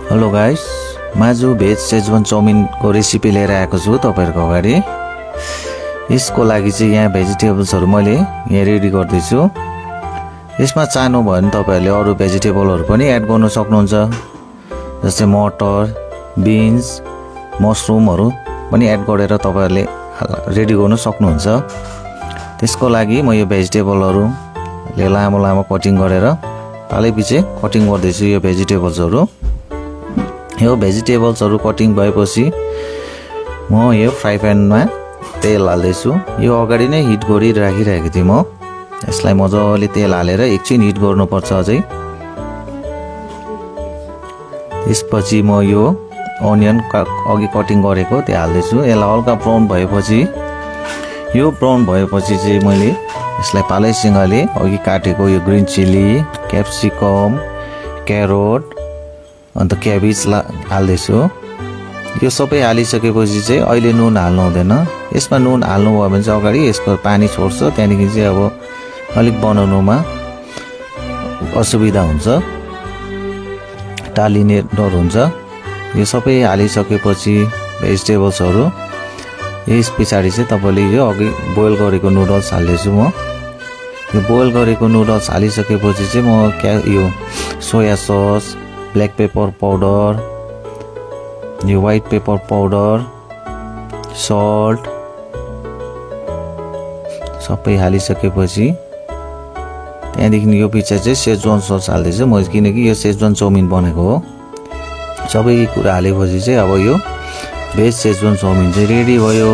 Hello guys, म आज veg Schezwan चाउमिनको रेसिपी लिएर आएको छु तपाईहरुको अगाडि। यसको लागि चाहिँ यहाँ भेजिटेबल्सहरु मैले यहाँ रेडी गर्दै छु। यसमा चाहनु भयो भने तपाईहरुले अरु भेजिटेबलहरु पनि एड गर्न सक्नुहुन्छ, जस्तै मटर, बिन्स, मशरुमहरु पनि एड गरेर तपाईहरुले रेडी गर्न सक्नुहुन्छ। त्यसको लागि म यो भेजिटेबलहरुले लामो लामो कटिङ गरेर हालैपिछे कटिङ गर्दै छु। यो भेजिटेबल्सहरु कटिङ भएपछि म यो फ्राई प्यानमा तेल हाल्दै छु। यो अगाडि नै हिट गरि राखिरहेको थिएँ म। यसलाई मजाले तेल हालेर एकछिन हिट गर्नुपर्छ अझै। त्यसपछि म यो अनियन अघि कटिङ गरेको त्यो हाल्दै छु। यसलाई हल्का ब्राउन भएपछि चाहिँ मैले यसलाई पालैसँगले अघि काटेको यो ग्रीन चिली, क्याप्सिकम, क्यारोट अन्त क्याबेज हाल्दै छु। यो सबै हालिसकेपछि चाहिँ अहिले नुन हाल्नु हुँदैन। यसमा नुन हाल्नु भयो भने चाहिँ अगाडि यसको पानी छोड्छ, त्यहाँदेखि चाहिँ अब अलिक बनाउनुमा असुविधा हुन्छ, टालिने डर हुन्छ। यो सबै हालिसकेपछि भेजिटेबल्सहरु यस पछाडी चाहिँ तपाईले यो अघि बोइल गरेको नुडल्स हाल्दैछु म। यो बोइल गरेको नुडल्स हालिसकेपछि चाहिँ म यो soya sauce, black pepper powder, यो व्हाइट पेपर पाउडर, सल्ट सबै हालिसकेपछि त्यहाँदेखि यो पछि चाहिँ सेजवान सस हाल्दैछु म, किनकि यो सेजवान चाउमिन बनेको हो। सबै कुरा हालेपछि चाहिँ अब यो भेज सेजवान चाउमिन चाहिँ रेडी भयो।